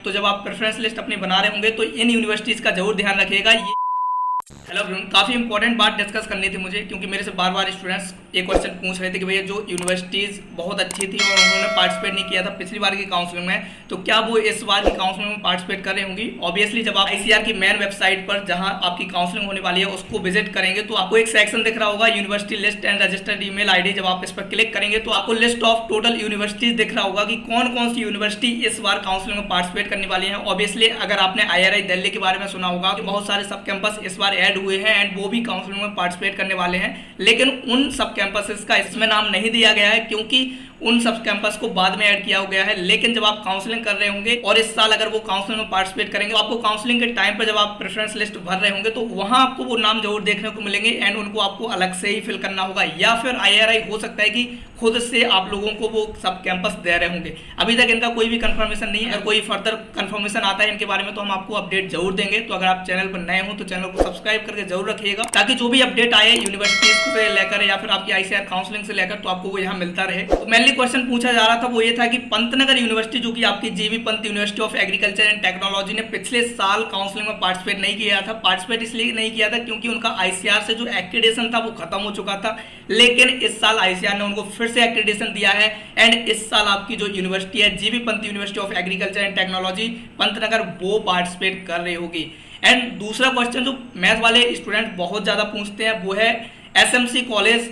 तो जब आप प्रेफरेंस लिस्ट अपनी बना रहे होंगे तो इन यूनिवर्सिटीज़ का जरूर ध्यान रखिएगा। हेलो एवरीवन, काफ़ी इंपॉर्टेंट बात डिस्कस करनी थी मुझे, क्योंकि मेरे से बार बार स्टूडेंट्स एक क्वेश्चन पूछ रहे थे कि भैया जो यूनिवर्सिटीज़ बहुत अच्छी थी और उन्होंने पार्टिसिपेट नहीं किया था पिछली बार की काउंसलिंग में, तो क्या वो इस बार की काउंसलिंग में पार्टिसिपेट कर रही होंगी। ऑब्वियसली जब आप आईसीआर की मेन वेबसाइट पर जहां आपकी काउंसलिंग होने वाली है उसको विजिट करेंगे तो आपको एक सेक्शन दिख रहा होगा university list and registered email ID. जब आप इस पर क्लिक करेंगे तो आपको लिस्ट ऑफ टोटल यूनिवर्सिटीज दिख रहा होगा कि कौन कौन सी यूनिवर्सिटी इस बार काउंसलिंग में पार्टिसिपेट करने वाली है। ऑब्वियसली अगर आपने IRI दिल्ली के बारे में सुना होगा कि बहुत सारे सब कैंपस इस बार ऐड हुए हैं एंड वो भी काउंसलिंग में पार्टिसिपेट करने वाले हैं, लेकिन उन सब कैंपसेस का इसमें नाम नहीं दिया गया है क्योंकि उन सब कैंपस को बाद में ऐड किया गया है। लेकिन जब आप काउंसलिंग कर रहे होंगे और इस साल अगर वो काउंसलिंग में पार्टिसिपेट करेंगे तो आपको काउंसलिंग के टाइम पर जब आप प्रेफरेंस लिस्ट भर रहे होंगे तो वहां आपको वो नाम जरूर देखने को मिलेंगे एंड उनको आपको अलग से ही फिल करना होगा, या फिर IRI हो सकता है कि खुद से आप लोगों को वो सब कैंपस दे रहे होंगे। अभी तक इनका कोई भी कंफर्मेशन नहीं है। अगर कोई फर्दर कंफर्मेशन आता है इनके बारे में तो हम आपको अपडेट जरूर देंगे। तो अगर आप चैनल पर नए हो तो चैनल को सब्सक्राइब करके जरूर रखिएगा, ताकि जो भी अपडेट आए यूनिवर्सिटीज से लेकर या फिर आपकी ICAR काउंसलिंग से लेकर तो आपको वो यहाँ मिलता रहे। तो मेनली क्वेश्चन पूछा जा रहा था वो ये था कि पंतनगर यूनिवर्सिटी जो कि आपकी जीवी Pant university of agriculture and technology ने पिछले साल काउंसलिंग में पार्टिसिपेट नहीं किया था। पार्टिसिपेट इसलिए नहीं किया था क्योंकि उनका ICAR से जो एक्रेडिटेशन था वो खत्म हो चुका था, लेकिन इस साल ICAR ने उनको फिर से एक्रेडिटेशन दिया है एंड इस साल आपकी जो यूनिवर्सिटी है जीवी Pant university of agriculture and technology Pantnagar वो पार्टिसिपेट कर रही होगी। एंड दूसरा क्वेश्चन जो मैथ वाले स्टूडेंट बहुत ज्यादा पूछते हैं वो है SMC कॉलेज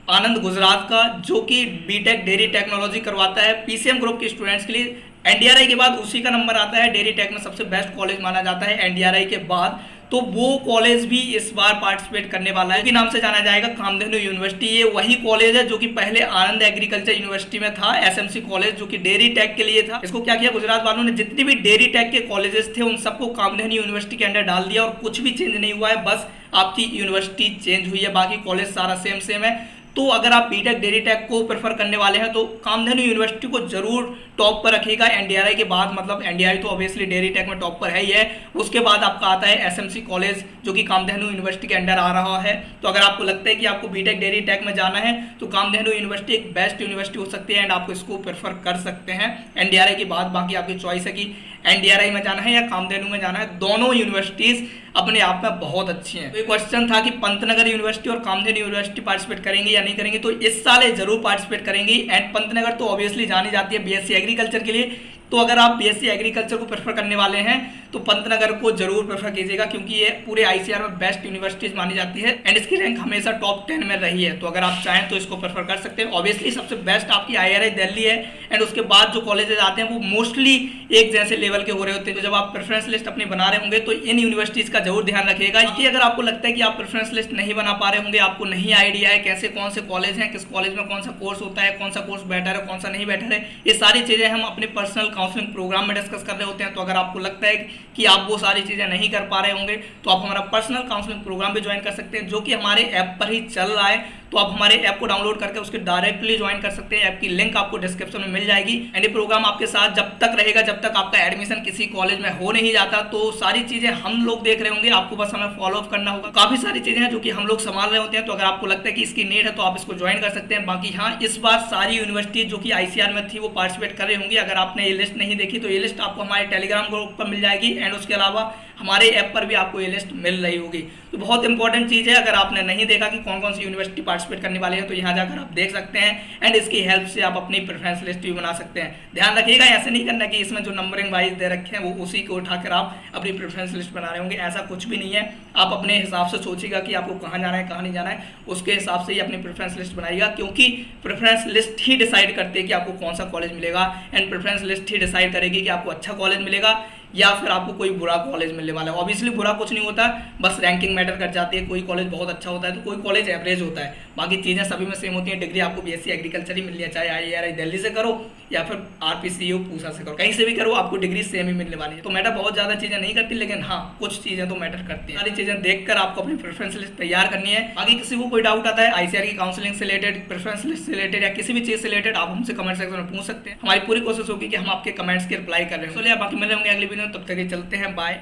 आनंद गुजरात का, जो कि बीटेक डेयरी टेक्नोलॉजी करवाता है PCM ग्रुप के स्टूडेंट्स के लिए। NDRI के बाद उसी का नंबर आता है, डेयरी टेक में सबसे बेस्ट कॉलेज माना जाता है NDRI के बाद। तो वो कॉलेज भी इस बार पार्टिसिपेट करने वाला है, नाम से जाना जाएगा कामधेनु यूनिवर्सिटी। ये वही कॉलेज है जो कि पहले आनंद एग्रीकल्चर यूनिवर्सिटी में था, SMC कॉलेज जो कि डेयरी टेक के लिए था। इसको क्या किया गुजरात वालों ने, जितनी भी डेयरी टेक के कॉलेजेस थे उन सबको कामधेनु यूनिवर्सिटी के अंडर डाल दिया और कुछ भी चेंज नहीं हुआ है, बस आपकी यूनिवर्सिटी चेंज हुई है, बाकी कॉलेज सारा सेम सेम है। तो अगर आप बीटेक डेयरी टेक को प्रेफर करने वाले हैं तो कामधेनु यूनिवर्सिटी को जरूर टॉप पर रखिएगा NDRI के बाद। मतलब NDRI तो ऑब्वियसली डेयरी टेक में टॉप पर है ही है, उसके बाद आपका आता है SMC कॉलेज जो कि कामधेनु यूनिवर्सिटी के अंडर आ रहा है। तो अगर आपको लगता है कि आपको बीटेक डेयरी टेक में जाना है तो कामधेनु यूनिवर्सिटी एक बेस्ट यूनिवर्सिटी हो सकती है एंड आप इसको प्रेफर कर सकते हैं NDRI के बाद। बाकी आपकी चॉइस है कि NDRI में जाना है या कामधेनु में जाना है, दोनों यूनिवर्सिटीज अपने आप में बहुत अच्छी हैं। तो ये क्वेश्चन था कि पंतनगर यूनिवर्सिटी और कामधेनु यूनिवर्सिटी पार्टिसिपेट करेंगे या नहीं करेंगे, तो इस साल ये जरूर पार्टिसिपेट करेंगी। एंड पंतनगर तो ऑब्वियसली जानी जाती है BSc एग्रीकल्चर के लिए, तो अगर आप BSc एग्रीकल्चर को प्रेफर करने वाले हैं तो पंतनगर को जरूर प्रेफर कीजिएगा, क्योंकि ये पूरे ICAR में बेस्ट यूनिवर्सिटीज मानी जाती है एंड इसकी रैंक हमेशा टॉप 10 में रही है। तो अगर आप चाहें तो इसको प्रेफर कर सकते हैं। ऑब्वियसली सबसे बेस्ट आपकी IRI दिल्ली है एंड उसके बाद जो कॉलेजेस आते हैं वो मोस्टली एक जैसे लेवल के हो रहे होते हैं। तो जब आप प्रेफरेंस लिस्ट अपनी बना रहे होंगे तो इन यूनिवर्सिटीज का जरूर ध्यान रखिएगा कि अगर आपको लगता है कि आप प्रेफरेंस लिस्ट नहीं बना पा रहे होंगे, आपको नहीं आइडिया है कैसे कौन से कॉलेज हैं, किस कॉलेज में कौन सा कोर्स होता है, कौन सा कोर्स बेटर है, कौन सा नहीं बेटर है, ये सारी चीजें हम अपने पर्सनल काउंसलिंग प्रोग्राम में डिस्कस कर रहे होते हैं। तो अगर आपको लगता है कि आप वो सारी चीजें नहीं कर पा रहे होंगे तो आप हमारा पर्सनल काउंसलिंग प्रोग्राम भी ज्वाइन कर सकते हैं, जो कि हमारे ऐप पर ही चल रहा है। तो आप हमारे ऐप को डाउनलोड करके उसके डायरेक्टली ज्वाइन कर सकते हैं। ऐप की लिंक आपको डिस्क्रिप्शन में मिल जाएगी एंड ये प्रोग्राम आपके साथ जब तक रहेगा जब तक आपका एडमिशन किसी कॉलेज में हो नहीं जाता। तो सारी चीजें हम लोग देख रहे होंगे, आपको बस हमें फॉलो अप करना होगा। काफी सारी चीजें हैं जो कि हम लोग संभाल रहे होते हैं, तो अगर आपको लगता है कि इसकी नीड है तो आप इसको ज्वाइन कर सकते हैं। बाकी हाँ, इस बार सारी यूनिवर्सिटी जो कि ICAR में थी वो पार्टिसिपेट कर रही होंगी। अगर आपने ये लिस्ट नहीं देखी तो ये लिस्ट आपको हमारे टेलीग्राम ग्रुप पर मिल जाएगी एंड उसके अलावा हमारे ऐप पर भी आपको ये लिस्ट मिल रही होगी। तो बहुत इंपॉर्टेंट चीज है, अगर आपने नहीं देखा कि कौन कौन सी यूनिवर्सिटी पार्टिसिपेट करने वाली है तो यहाँ जाकर आप देख सकते हैं एंड इसकी हेल्प से आप अपनी प्रेफरेंस लिस्ट भी बना सकते हैं। ध्यान रखिएगा, ऐसे नहीं करना कि इसमें जो नंबरिंग वाइज दे रखे हैं वो उसी को उठाकर आप अपनी प्रेफरेंस लिस्ट बना रहे होंगे, ऐसा कुछ भी नहीं है। आप अपने हिसाब से सोचिएगा कि आपको कहाँ जाना है कहाँ नहीं जाना है, उसके हिसाब से ही अपनी प्रेफरेंस लिस्ट बनाइएगा, क्योंकि प्रेफरेंस लिस्ट ही डिसाइड करती है कि आपको कौन सा कॉलेज मिलेगा and preference list he decide करेगी कि आपको अच्छा कॉलेज मिलेगा या फिर आपको कोई बुरा कॉलेज मिलने वाला है। ऑब्वियसली बुरा कुछ नहीं होता, बस रैंकिंग मैटर कर जाती है। कोई कॉलेज बहुत अच्छा होता है तो कोई कॉलेज एवरेज होता है, बाकी चीज़ें सभी में सेम होती हैं। डिग्री आपको BSc एग्रीकल्चर ही मिलनी है, चाहे IRI दिल्ली से करो या फिर RPCU पूसा से करो, कहीं से भी करो आपको डिग्री सेम ही मिलने वाली है। तो मैटर बहुत ज़्यादा चीज़ें नहीं करती, लेकिन हाँ कुछ चीज़ें तो मैटर करती हैं। सारी चीज़ें देखकर आपको अपनी प्रेफरेंस लिस्ट तैयार करनी है। बाकी किसी को कोई डाउट आता है ICAR की काउंसलिंग से रिलेटेड, प्रेफरेंस लिस्ट से रिलेटेड या किसी भी चीज़ से रिलेटेड, आप हमसे कमेंट सेक्शन में पूछ सकते हैं। हमारी पूरी कोशिश होगी कि हम आपके कमेंट्स की रिप्लाई कर रहे हैं। चलिए बाकी मिले होंगे अगली वीडियो में, तब तक चलते हैं, बाय।